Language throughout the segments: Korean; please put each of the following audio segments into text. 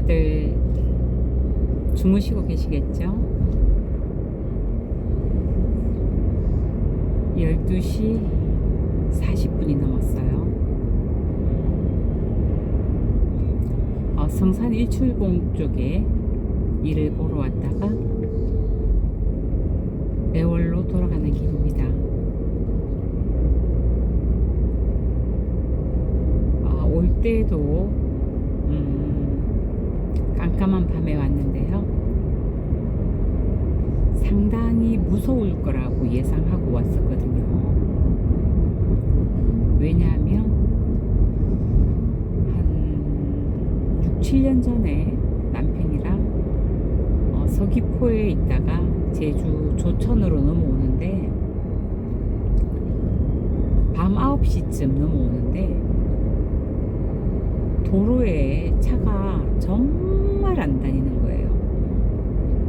다들 주무시고 계시겠죠? 12시 40분이 넘었어요. 성산 일출봉 쪽에 일을 보러 왔다가 매월로 돌아가는 길입니다. 올 때도 깜깜한 밤에 왔는데요. 상당히 무서울 거라고 예상하고 왔었거든요. 왜냐하면 한 6, 7년 전에 남편이랑 서귀포에 있다가 제주 조천으로 넘어오는데 밤 9시쯤 넘어오는데 도로에 차가 정말 안 다니는 거예요.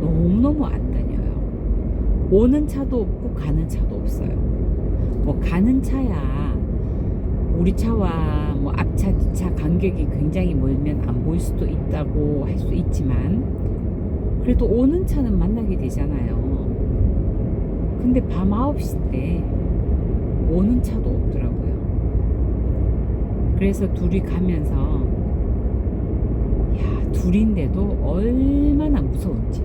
너무너무 안 다녀요. 오는 차도 없고 가는 차도 없어요. 뭐 가는 차야 우리 차와 뭐 앞차 뒷차 간격이 굉장히 멀면 안 보일 수도 있다고 할 수 있지만 그래도 오는 차는 만나게 되잖아요. 근데 밤 9시 때 오는 차도 없더라고요. 그래서 둘이 가면서 둘인데도 얼마나 무서운지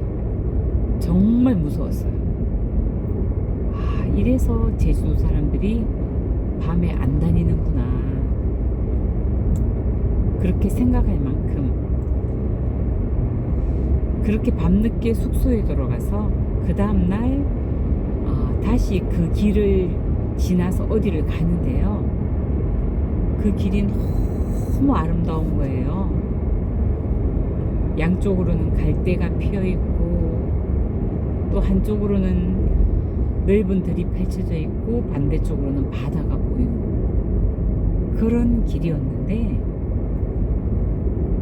정말 무서웠어요. 이래서 제주도 사람들이 밤에 안 다니는구나 그렇게 생각할 만큼 그렇게 밤늦게 숙소에 들어가서 그 다음날 다시 그 길을 지나서 어디를 가는데요. 그 길이 너무 아름다운 거예요. 양쪽으로는 갈대가 피어있고 또 한쪽으로는 넓은 들이 펼쳐져 있고 반대쪽으로는 바다가 보이고 그런 길이었는데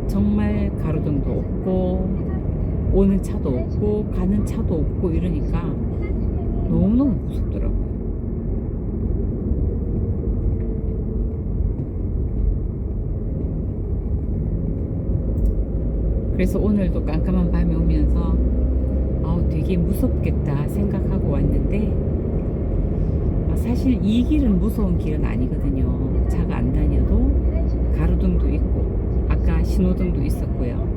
정말 가로등도 없고 오는 차도 없고 가는 차도 없고 이러니까 너무너무 무섭더라고요. 그래서 오늘도 깜깜한 밤에 오면서 되게 무섭겠다 생각하고 왔는데 사실 이 길은 무서운 길은 아니거든요. 차가 안 다녀도 가로등도 있고 아까 신호등도 있었고요.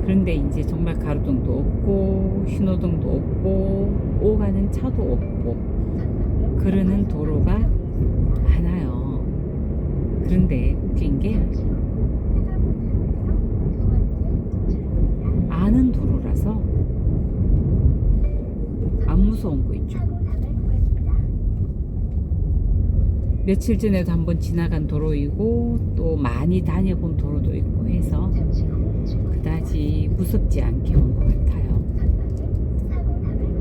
그런데 이제 정말 가로등도 없고 신호등도 없고 오가는 차도 없고 그러는 도로가 많아요. 그런데 웃긴 게 아는 도로라서 안 무서운 거 있죠. 며칠 전에도 한번 지나간 도로이고 또 많이 다녀본 도로도 있고 해서 그다지 무섭지 않게 온 것 같아요.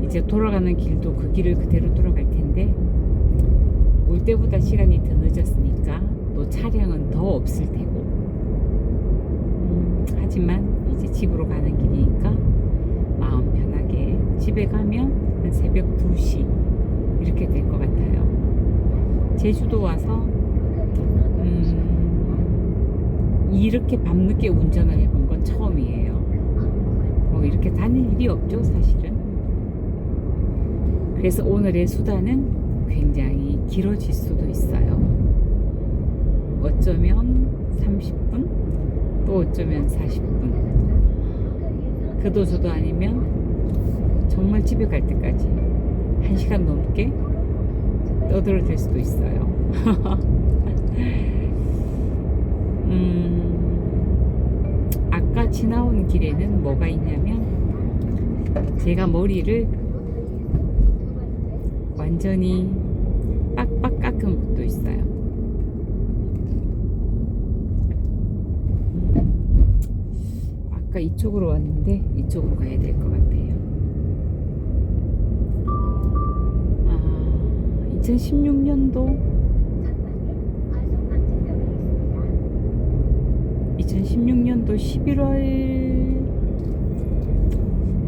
이제 돌아가는 길도 그 길을 그대로 돌아갈 텐데 올 때보다 시간이 더 늦었으니까 또 차량은 더 없을 테고 하지만 이제 집으로 가는 길이니까 마음 편하게 집에 가면 한 새벽 2시 이렇게 될 것 같아요. 제주도 와서 이렇게 밤늦게 운전을 해본 건 처음이에요. 뭐 이렇게 다닐 일이 없죠 사실은. 그래서 오늘의 수다는 굉장히 길어질 수도 있어요. 어쩌면 30분 또 어쩌면 40분 그도 저도 아니면 정말 집에 갈 때까지 1시간 넘게 떠들어댈 수도 있어요. 아까 지나온 길에는 뭐가 있냐면 제가 머리를 완전히 빡빡 깎은 곳도 있어요. 아까 이쪽으로 왔는데 이쪽으로 가야 될 것 같아요. 2016년도 11월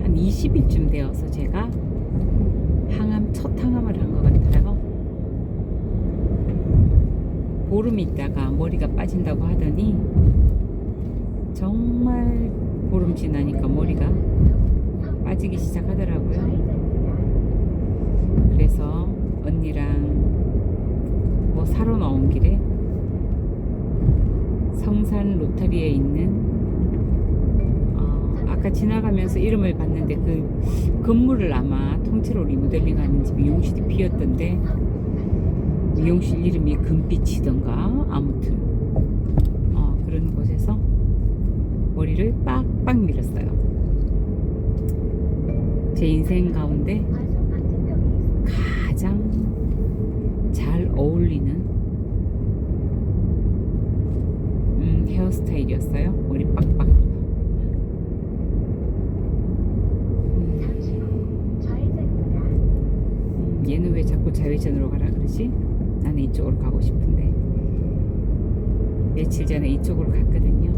한 20일쯤 되어서 제가 첫 항암을 한 것 같아요. 보름 있다가 머리가 빠진다고 하더니 정말 보름 지나니까 머리가 빠지기 시작하더라고요. 그래서 언니랑 뭐 사러 나온 길에 성산 로타리에 있는 아까 지나가면서 이름을 봤는데 그 건물을 아마 통째로 리모델링 하는지 미용실이 비었던데 미용실 이름이 금빛이던가 아무튼 그런 곳에서 머리를 빡빡 밀었어요. 제 인생 가운데 가장 잘 어울리는 헤어스타일이었어요. 머리 빡빡. 얘는 왜 자꾸 좌회전으로 가라 그러지? 나는 이쪽으로 가고 싶은데 며칠 전에 이쪽으로 갔거든요.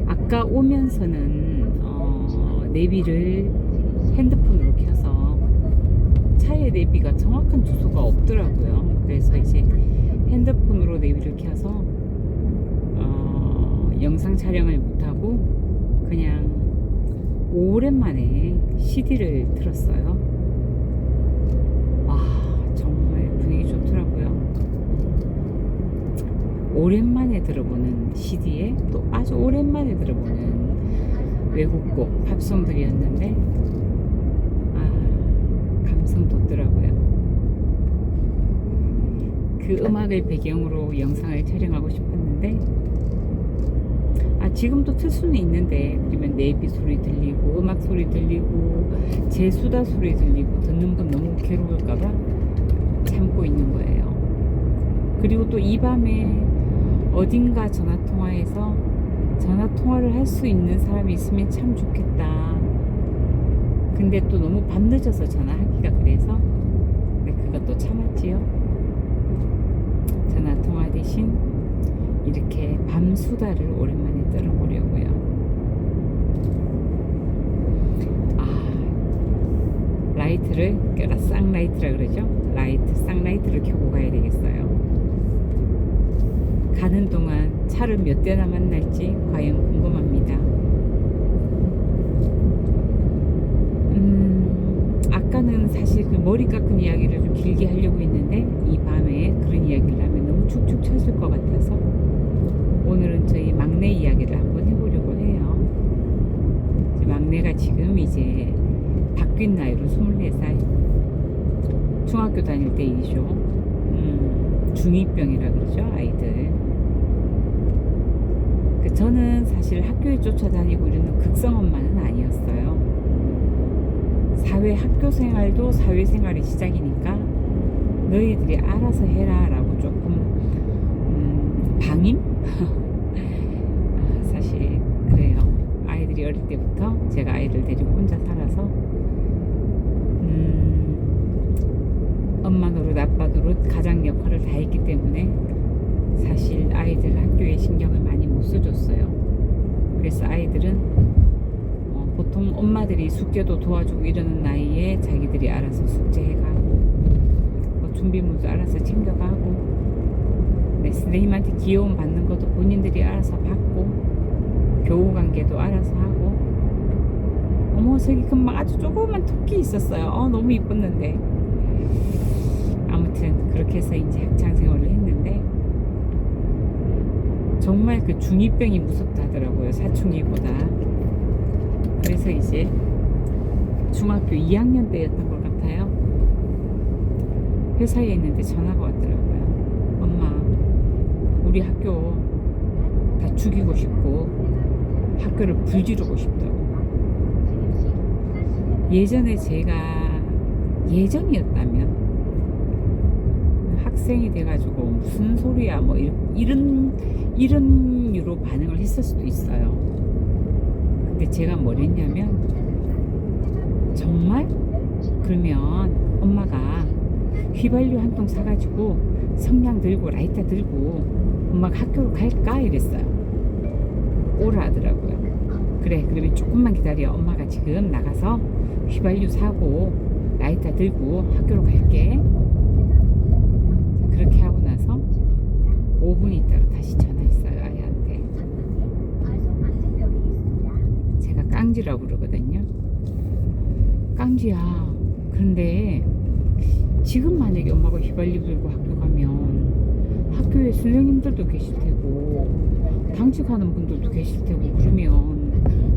아까 오면서는 내비를 핸드폰으로 켜서 차의 내비가 정확한 주소가 없더라고요. 그래서 이제 핸드폰으로 내비를 켜서 영상 촬영을 못하고 그냥 오랜만에 CD를 틀었어요. 와, 정말 분위기 좋더라고요. 오랜만에 들어보는 CD에 또 아주 오랜만에 들어보는 외국곡 팝송들이었는데 감성 돋더라고요. 그 음악을 배경으로 영상을 촬영하고 싶었는데 지금도 틀 수는 있는데 그러면 내비 소리 들리고 음악 소리 들리고 제 수다 소리 들리고 듣는 분 너무 괴로울까봐 참고 있는 거예요. 그리고 또 이 밤에 어딘가 전화통화해서 전화통화를 할 수 있는 사람이 있으면 참 좋겠다. 근데 또 너무 밤늦어서 전화하기가 그래서 그것도 참았지요. 전화통화 대신 이렇게 밤 수다를 오랜만에 떨어보려고요. 라이트를 껴라 쌍라이트라 그러죠. 쌍라이트를 켜고 가야 되겠어요. 가는 동안 차를 몇 대나 만날지 과연 궁금합니다. 아까는 사실 그 머리 깎은 이야기를 좀 길게 하려고 했는데 이 밤에 그런 이야기를 하면 너무 축축 처질 것 같아서 오늘은 저희 막내 이야기를 한번 해보려고 해요. 제 막내가 지금 이제 바뀐 나이로 24살. 중학교 다닐 때 일이죠. 중2병이라 그러죠, 아이들. 저는 사실 학교에 쫓아다니고 이러는 극성 엄마는 아니었어요. 학교 생활도 사회생활의 시작이니까 너희들이 알아서 해라 라고 조금 방임? 사실 그래요. 아이들이 어릴 때부터 제가 아이를 데리고 혼자 살아서 엄마 노릇 아빠 노릇 가장 역할을 다 했기 때문에 사실 아이들 학교에 신경을 많이 못 써줬어요. 그래서 아이들은 보통 엄마들이 숙제도 도와주고 이러는 나이에 자기들이 알아서 숙제해가고 준비물도 알아서 챙겨가고 선생님한테 귀여움 받는 것도 본인들이 알아서 받고 교우관계도 알아서 하고 저기 금방 아주 조그만 토끼 있었어요. 너무 이뻤는데 아무튼 그렇게 해서 이제 학창생활을 했는데 정말 그 중2병이 무섭다 하더라고요. 사춘기보다. 그래서 이제 중학교 2학년 때였던 것 같아요. 회사에 있는데 전화가 왔더라고요. 엄마, 우리 학교 다 죽이고 싶고 학교를 불지르고 싶다고. 예전에 제가 예전이었다면 학생이 돼가지고 무슨 소리야 뭐 이런 유로 반응을 했을 수도 있어요. 근데 제가 뭘 했냐면 정말? 그러면 엄마가 휘발유 한 통 사가지고 성냥 들고 라이터 들고 엄마가 학교로 갈까? 이랬어요. 오라 하더라고요. 그래, 그러면 조금만 기다려. 엄마가 지금 나가서 휘발유 사고 라이터 들고 학교로 갈게. 그렇게 하고 나서 5분 있다가 다시 전화했어요, 아이한테. 제가 깡지라고 그러거든요. 깡지야, 그런데 지금 만약에 엄마가 휘발유 들고 학교 가면 학교에 선생님들도 계실 테고 당직하는 분들도 계실 테고 그러면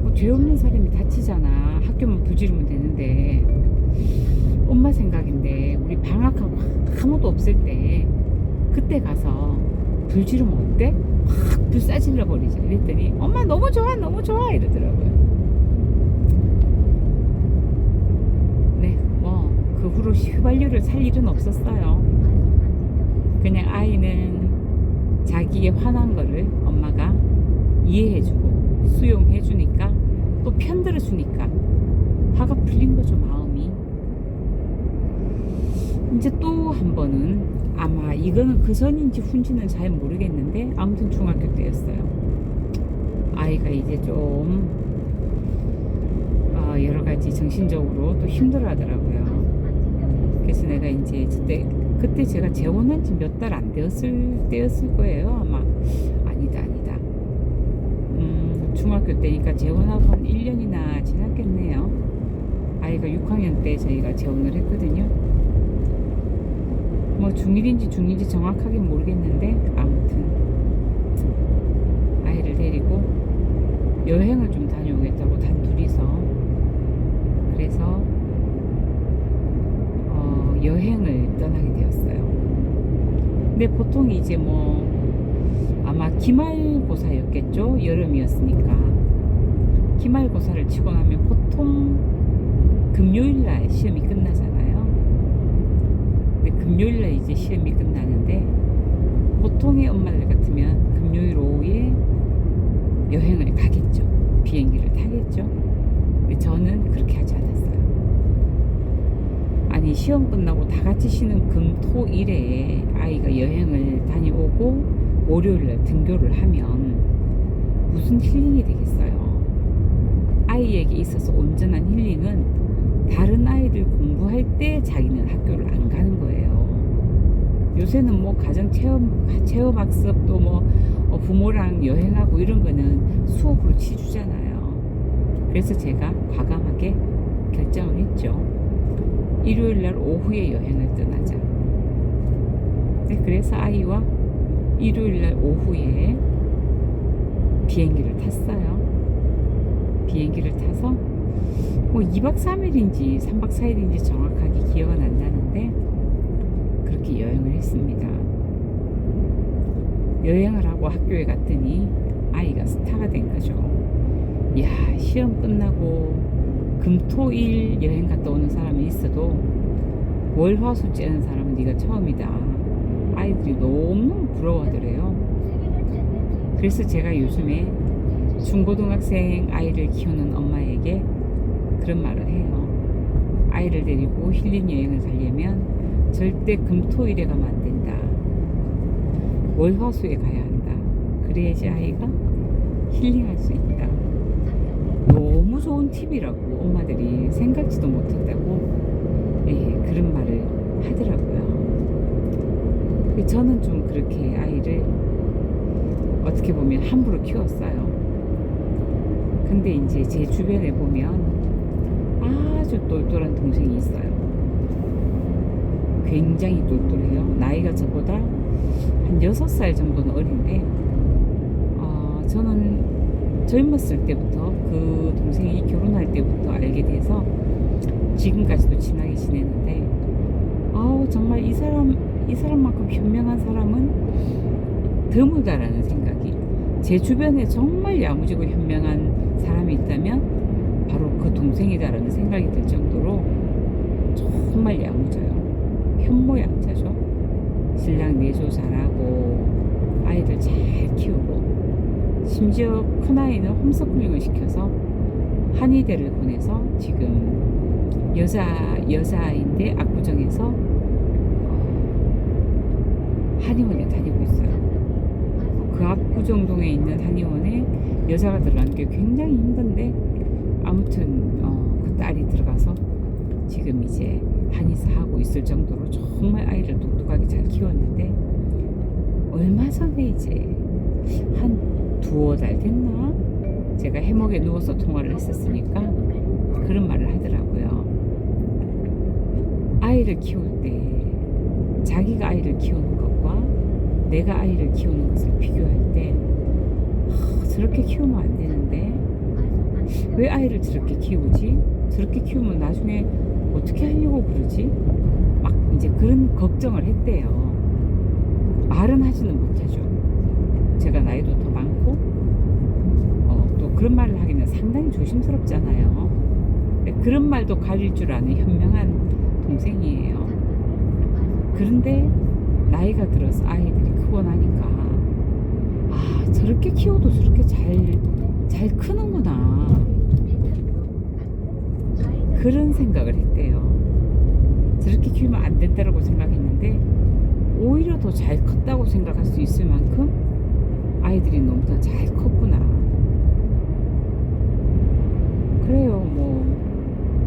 뭐 죄 없는 사람이 다치잖아. 학교만 부지르면 되는데. 엄마 생각인데 우리 방학하고 아무도 없을 때 그때 가서 불 지르면 어때? 확 불 싸질러 버리자. 이랬더니 엄마 너무 좋아 너무 좋아 이러더라고요. 네, 뭐 그 후로 휘발유를 살 일은 없었어요. 그냥 아이는 자기의 화난 거를 엄마가 이해해주고 수용해주니까 또 편들어주니까 화가 풀린 거죠, 마음이. 이제 또 한 번은 아마 이거는 그 전인지 후인지는 잘 모르겠는데 아무튼 중학교 때였어요. 아이가 이제 좀 여러 가지 정신적으로 또 힘들어 하더라고요. 그래서 내가 이제 그때 제가 재혼한 지 몇 달 안 되었을 때였을 거예요, 아마. 아니다. 중학교 때니까 재혼하고 한 1년이나 지났겠네요. 아이가 6학년 때 저희가 재혼을 했거든요. 뭐 중1인지 중2인지 정확하게 모르겠는데 아무튼 아이를 데리고 여행을 좀 다녀오겠다고 단둘이서. 그래서 여행을 떠나게 되었어요. 근데 보통 이제 뭐 아마 기말고사였겠죠. 여름이었으니까 기말고사를 치고 나면 보통 금요일날 시험이 끝나잖아요. 근데 금요일날 이제 시험이 끝나는데 보통의 엄마들 같으면 금요일 오후에 여행을 가겠죠. 비행기를 타겠죠. 근데 저는 그렇게 하지 않았어요. 아니, 시험 끝나고 다 같이 쉬는 금, 토, 일에 아이가 여행을 다녀오고 월요일날 등교를 하면 무슨 힐링이 되겠어요. 아이에게 있어서 온전한 힐링은 다른 아이들 공부할 때 자기는 학교를 안 가는 거예요. 요새는 뭐 가정 체험 학습도 뭐 부모랑 여행하고 이런 거는 수업으로 치주잖아요. 그래서 제가 과감하게 결정을 했죠. 일요일날 오후에 여행을 떠나자. 네, 그래서 아이와 일요일날 오후에 비행기를 탔어요. 비행기를 타서 뭐 2박 3일인지 3박 4일인지 정확하게 기억은 안 나는데 그렇게 여행을 했습니다. 여행을 하고 학교에 갔더니 아이가 스타가 된 거죠. 야, 시험 끝나고 금토일 여행 갔다 오는 사람이 있어도 월화수 째는 사람은 네가 처음이다. 아이들이 너무너무 부러워하더래요. 그래서 제가 요즘에 중고등학생 아이를 키우는 엄마에게 그런 말을 해요. 아이를 데리고 힐링 여행을 가려면 절대 금토일에 가면 안 된다. 월화수에 가야 한다. 그래야지 아이가 힐링할 수 있다. 너무 좋은 팁이라고 엄마들이 생각지도 못했다고 그런 말을 하더라고요. 저는 좀 그렇게 아이를 어떻게 보면 함부로 키웠어요. 근데 이제 제 주변에 보면 아주 똘똘한 동생이 있어요. 굉장히 똘똘해요. 나이가 저보다 한 6살 정도는 어린데 저는 젊었을 때부터 그 동생이 결혼할 때부터 알게 돼서 지금까지도 친하게 지내는데 정말 이 사람만큼 현명한 사람은 드물다라는 생각이, 제 주변에 정말 야무지고 현명한 사람이 있다면 바로 그 동생이다라는 생각이 들 정도로 정말 야무져요. 현모양자죠. 신랑 내조 잘하고 아이들 잘 키우고 심지어 큰아이는 홈스쿨링을 시켜서 한의대를 보내서 지금 여자아이인데 압구정에서 한의원에 다니고 있어요. 그 압구정동에 있는 한의원에 여자가 들어가는 게 굉장히 힘든데 아무튼 그 딸이 들어가서 지금 이제 한의 집에서 하고 있을 정도로 정말 아이를 똑똑하게 잘 키웠는데 얼마 전에 이제 한 두어 달 됐나? 제가 해먹에 누워서 통화를 했었으니까 그런 말을 하더라고요. 아이를 키울 때 자기가 아이를 키우는 것과 내가 아이를 키우는 것을 비교할 때 저렇게 키우면 안 되는데 왜 아이를 저렇게 키우지? 저렇게 키우면 나중에 어떻게 하려고 그러지? 막 이제 그런 걱정을 했대요. 말은 하지는 못하죠. 제가 나이도 더 많고 또 그런 말을 하기는 상당히 조심스럽잖아요. 그런 말도 가릴 줄 아는 현명한 동생이에요. 그런데 나이가 들어서 아이들이 크고 나니까 저렇게 키워도 저렇게 잘 크는구나 그런 생각을 했대요. 저렇게 키우면 안 된다고 생각했는데 오히려 더 잘 컸다고 생각할 수 있을 만큼 아이들이 너무 더 잘 컸구나. 그래요. 뭐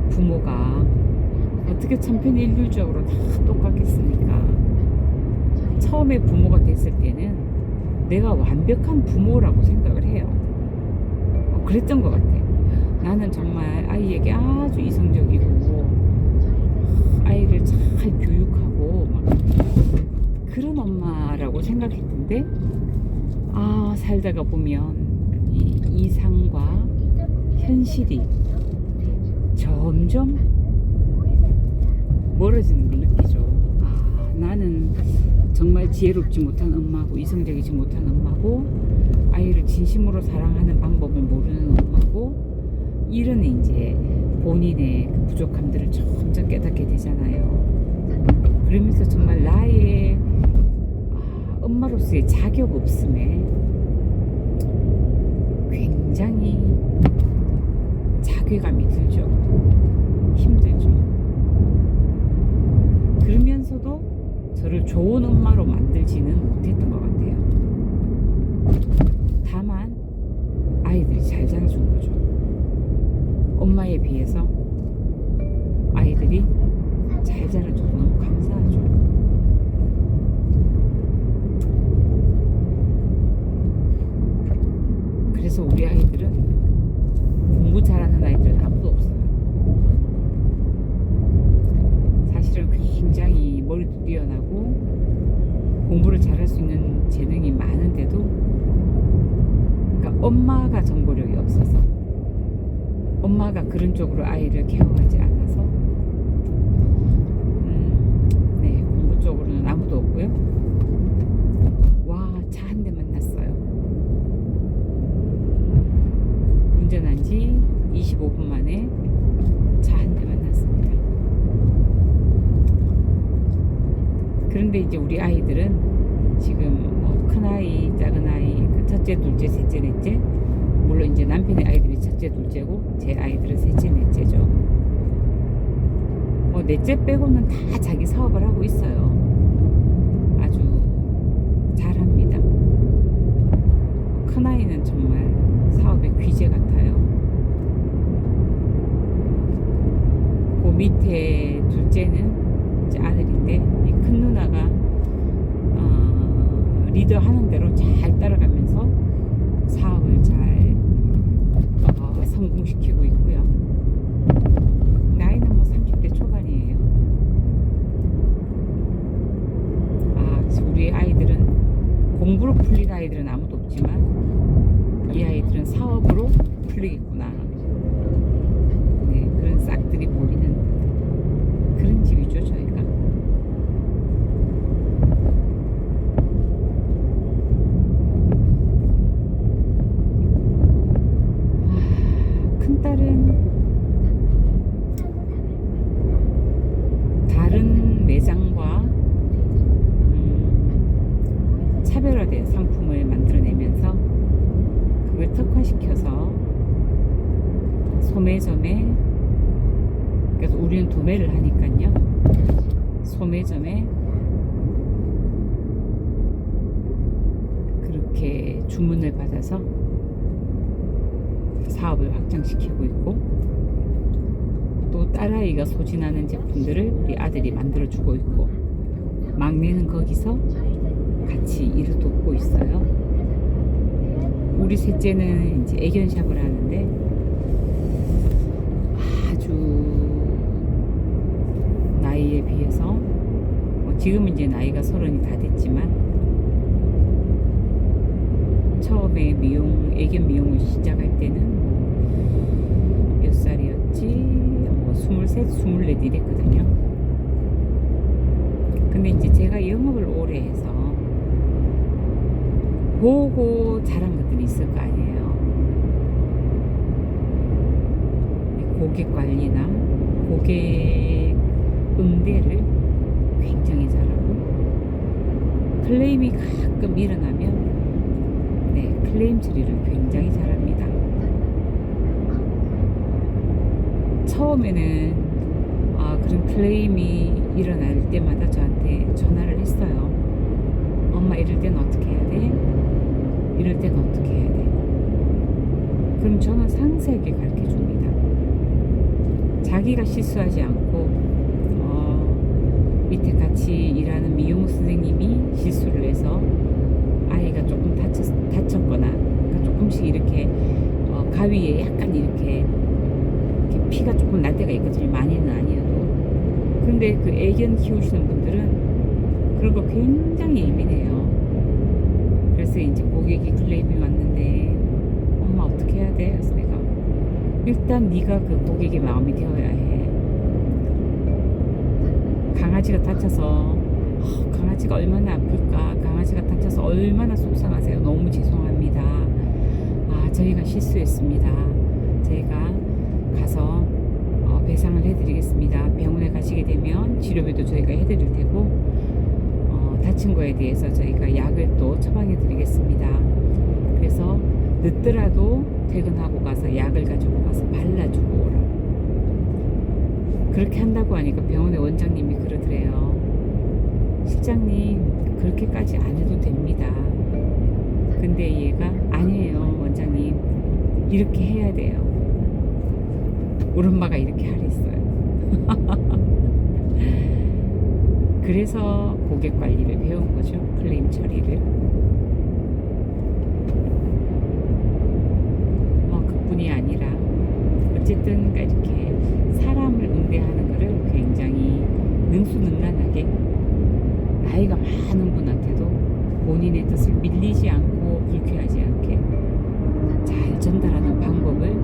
부모가 어떻게 천편일률적으로 다 똑같겠습니까? 처음에 부모가 됐을 때는 내가 완벽한 부모라고 생각을 해요. 그랬던 것 같아. 나는 정말 아이에게 아주 이성적이고 아이를 잘 교육하고 막 그런 엄마라고 생각했는데 살다가 보면 이 이상과 현실이 점점 멀어지는 걸 느끼죠. 나는 정말 지혜롭지 못한 엄마고 이성적이지 못한 엄마고 아이를 진심으로 사랑하는 방법을 모르는 엄마고 이런 이제 본인의 그 부족함들을 점점 깨닫게 되잖아요. 그러면서 정말 나의 엄마로서의 자격 없음에 굉장히 자괴감이 들죠. 힘들죠. 그러면서도 저를 좋은 엄마로 만들지는 못했던 것 같아요. 다만 아이들이 잘 자라준 거죠. 엄마에 비해서 아이들이 잘 자라줘서 너무 감사하죠. 그래서 우리 아이들은 공부 잘하는 아이들은 아무도 없어요. 사실은 굉장히 머리도 뛰어나고 공부를 잘할 수 있는 재능이 많은데도 그러니까 엄마가 정보력이 없어서 엄마가 그런 쪽으로 아이를 케어하지 않아서 네, 공부 쪽으로는 아무도 없고요. 와, 차 한 대 만났어요. 운전한 지 25분 만에 차 한 대 만났습니다. 그런데 이제 우리 아이들은 지금 큰아이, 작은아이, 첫째, 둘째, 셋째, 넷째 물론 이제 남편의 아이들이 첫째, 둘째고 제 아이들은 셋째, 넷째죠. 넷째 빼고는 다 자기 사업을 하고 있어요. 아주 잘합니다. 큰아이는 정말 사업의 귀재 같아요. 그 밑에 둘째는 이제 아들인데 이 큰 누나가 리더 하는 대로 잘 따라가면서 사업을 잘 성공시키고 있고요. 나이는 뭐 30대 초반이에요. 우리 아이들은 공부로 풀린 아이들은 아무도 없지만 이 아이들은 사업으로 풀리겠구나. 네, 그런 싹들이 보이는 그런 집이죠, 저희가. 큰딸은 다른 매장과 차별화된 상품을 만들어내면서 그걸 특화시켜서 소매점에, 그래서 우리는 도매를 하니까요, 소매점에 그렇게 주문을 받아서 사업을 확장시키고 있고, 또 딸아이가 소진하는 제품들을 우리 아들이 만들어주고 있고, 막내는 거기서 같이 일을 돕고 있어요. 우리 셋째는 이제 애견샵을 하는데 아주 나이에 비해서 지금 이제 나이가 30이 다 됐지만 처음에 애견 미용을 시작할 때는 몇 살이었지? 23, 24 이랬거든요. 근데 이제 제가 영업을 오래 해서 보고 자란 것들이 있을 거 아니에요. 고객 관리나 고객 응대를 굉장히 잘하고, 클레임이 가끔 일어나면 클레임 처리를 굉장히 잘합니다. 처음에는 그런 클레임이 일어날 때마다 저한테 전화를 했어요. 엄마 이럴 땐 어떻게 해야 돼? 이럴 땐 어떻게 해야 돼? 그럼 저는 상세하게 가르쳐 줍니다. 자기가 실수하지 않고 밑에 같이 일하는 미용 선생님이 실수를 해서 아이가 조금 다쳤거나 그러니까 조금씩 이렇게 가위에 약간 이렇게 피가 조금 날 때가 있거든요. 많이는 아니어도. 근데 그 애견 키우시는 분들은 그런 거 굉장히 예민해요. 그래서 이제 고객이 클레임이 왔는데 엄마 어떻게 해야 돼? 그래서 내가 일단 네가 그 고객의 마음이 되어야 해. 강아지가 다쳐서 강아지가 얼마나 아플까? 강아지가 다쳐서 얼마나 속상하세요? 너무 죄송합니다. 저희가 실수했습니다. 저희가 가서 배상을 해드리겠습니다. 병원에 가시게 되면 치료비도 저희가 해드릴 테고 다친 거에 대해서 저희가 약을 또 처방해 드리겠습니다. 그래서 늦더라도 퇴근하고 가서 약을 가지고 가서 발라주고 오라고. 그렇게 한다고 하니까 병원의 원장님이 그러더래요. 실장님 그렇게까지 안 해도 됩니다. 근데 얘가 아니에요 원장님, 이렇게 해야 돼요. 우리 엄마가 이렇게 하랬어요. 그래서 고객 관리를 배운 거죠. 클레임 처리를. 그뿐이 아니라 어쨌든 이렇게 사람을 응대하는 거를 굉장히 능수능란하게 나이가 많은 분한테도 본인의 뜻을 밀리지 않고 불쾌하지 않게 잘 전달하는 방법을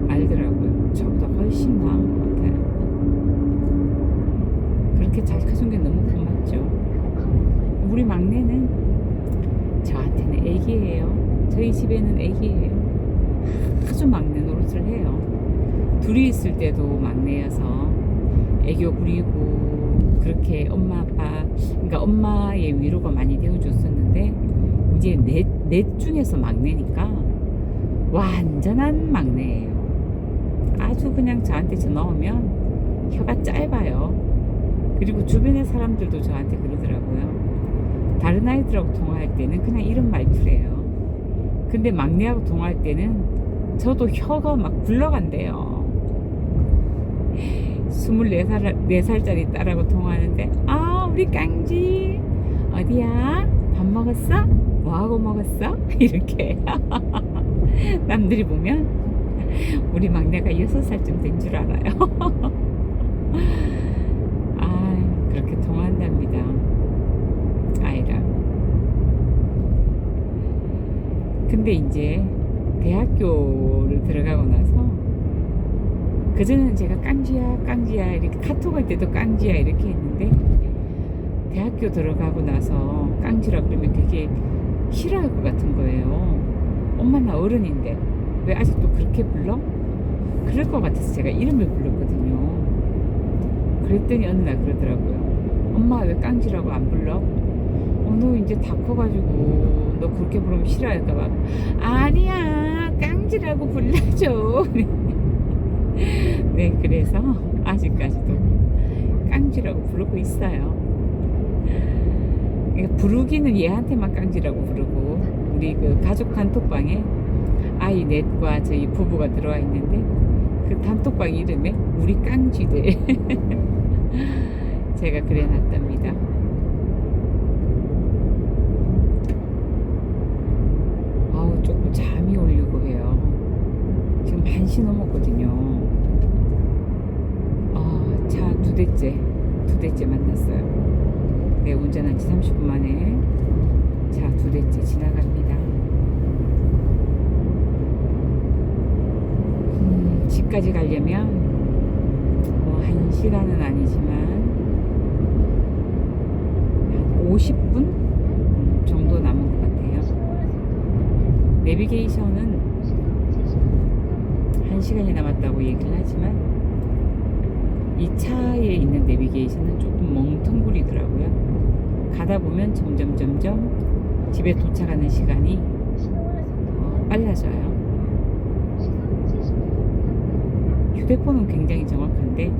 알더라고요. 저보다 훨씬 나은 것 같아요. 그렇게 잘 커준 게 너무 고맙죠. 우리 막내는 저한테는 애기예요. 저희 집에는 애기예요. 아주 막내 노릇을 해요. 둘이 있을 때도 막내여서 애교 부리고 그렇게 엄마 아빠, 그러니까 엄마의 위로가 많이 되어줬었는데 이제 넷 중에서 막내니까 완전한 막내예요. 아주 그냥 저한테 전화 오면 혀가 짧아요. 그리고 주변의 사람들도 저한테 그러더라고요. 다른 아이들하고 통화할 때는 그냥 이런 말투래요. 근데 막내하고 통화할 때는 저도 혀가 막 굴러간대요. 24살짜리 딸하고 통화하는데 우리 깡지 어디야? 밥 먹었어? 뭐하고 먹었어? 이렇게 남들이 보면 우리 막내가 6살쯤 된 줄 알아요. 그렇게 통화한답니다. 아이랑. 근데 이제 대학교를 들어가고 나서 그전에는 제가 깡지야 이렇게 카톡할 때도 깡지야 이렇게 했는데 대학교 들어가고 나서 깡지라 그러면 되게 싫어할 것 같은 거예요. 엄마 나 어른인데 왜 아직도 그렇게 불러? 그럴 것 같아서 제가 이름을 불렀거든요. 그랬더니 어느 날 그러더라고요. 엄마 왜 깡지라고 안 불러? 너 이제 다 커가지고 너 그렇게 부르면 싫어할까봐. 아니야 깡지라고 불러줘. 네, 그래서 아직까지도 깡지라고 부르고 있어요. 그러니까 부르기는 얘한테만 깡지라고 부르고 우리 그 가족 단톡방에 아이 넷과 저희 부부가 들어와 있는데 그 단톡방 이름에 우리 깡쥐들 제가 그래놨답니다. 아우 조금 잠이 오려고 해요. 지금 1시 넘었거든요. 차 두 대째 만났어요. 네, 운전한 지 30분 만에 차 두 대째 지나갑니다. 집까지 가려면 뭐 1시간은 아니지만 한 50분 정도 남은 것 같아요. 내비게이션은 1시간이 남았다고 얘기를 하지만 이 차에 있는 내비게이션은 조금 멍텅구리더라고요. 가다 보면 점점 집에 도착하는 시간이 빨라져요. 휴대폰은 굉장히 정확한데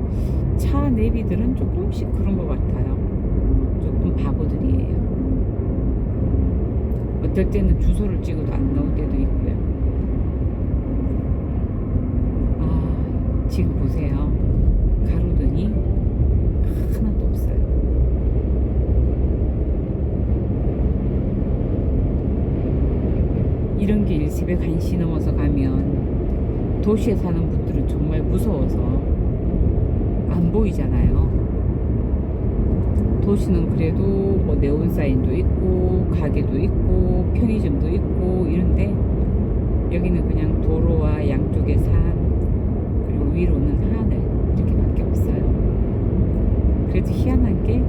차 내비들은 조금씩 그런 것 같아요. 조금 바보들이에요. 어떨 때는 주소를 찍어도 안 나올 때도 있고요. 지금 보세요. 가로등이 하나도 없어요. 이런 길 새벽 1시 넘어서 가면 도시에 사는 분들은 정말 무서워서 안 보이잖아요. 도시는 그래도 뭐 네온사인도 있고 가게도 있고 편의점도 있고 이런데 여기는 그냥 도로와 양쪽에 산 그리고 위로는 하늘 이렇게밖에 없어요. 그래도 희한한 게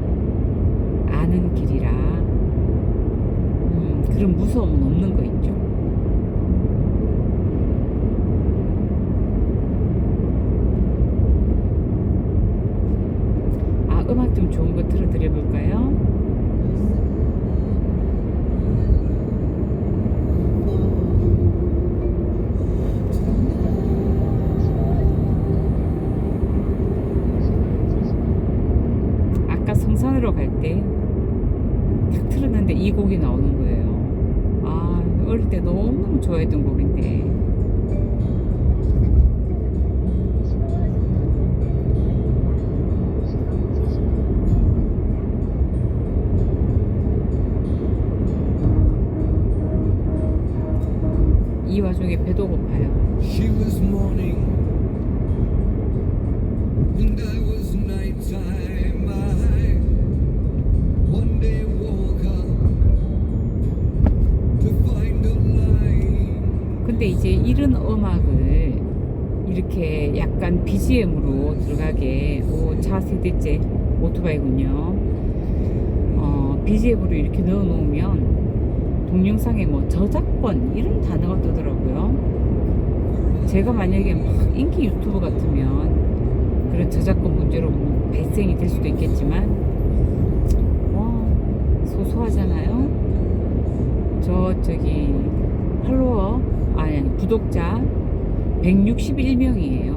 아는 길이라 그런 무서움은 없는 거 있죠. 음악 좀 좋은 거 틀어드려 볼까요? 아까 성산으로 갈 때 탁 틀었는데 이 곡이 나오는 거예요. 어릴 때 너무너무 좋아했던 곡인데 이 와중에 배도 고파요. She was morning and I was nighttime. I one day woke up to find a line. 근데 이제 이런 음악을 이렇게 약간 BGM으로 들어가게 차 세대째 오토바이군요. BGM으로 이렇게 넣어 놓으면 동영상에 뭐 저작권 이런 단어가 뜨더라고요. 제가 만약에 막 인기 유튜버 같으면 그런 저작권 문제로 뭐 발생이 될 수도 있겠지만 소소하잖아요. 저기 팔로워 아니 구독자 161명이에요.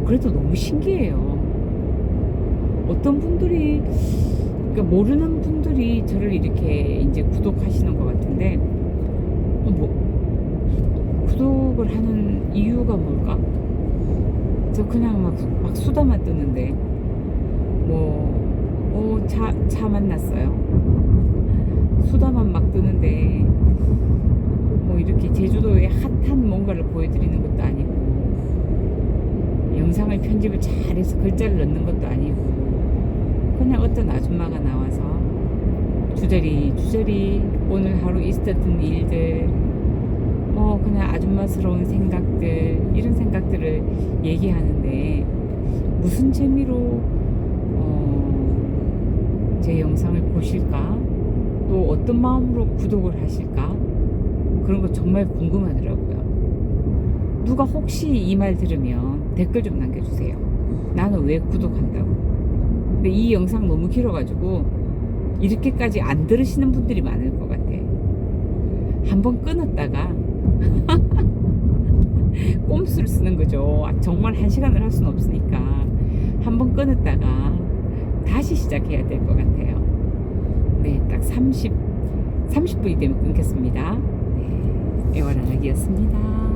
그래도 너무 신기해요. 어떤 분들이 그러니까 모르는 분들이 저를 이렇게 이제 구독하시는 것 같은데 구독을 하는 이유가 뭘까? 저 그냥 막 수다만 뜨는데 차 만났어요. 수다만 막 뜨는데 이렇게 제주도의 핫한 뭔가를 보여드리는 것도 아니고 영상을 편집을 잘해서 글자를 넣는 것도 아니고 그냥 어떤 아줌마가 나와서 주저리 오늘 하루 있었던 일들 그냥 아줌마스러운 생각들 이런 생각들을 얘기하는데 무슨 재미로 제 영상을 보실까? 또 어떤 마음으로 구독을 하실까? 그런 거 정말 궁금하더라고요. 누가 혹시 이 말 들으면 댓글 좀 남겨주세요. 나는 왜 구독한다고. 근데 이 영상 너무 길어가지고 이렇게까지 안 들으시는 분들이 많을 것 같아. 한번 끊었다가 꼼수를 쓰는 거죠. 정말 1시간을 할 수는 없으니까 한번 끊었다가 다시 시작해야 될 것 같아요. 네, 딱 30분이 되면 끊겠습니다. 네, 애월아락이었습니다.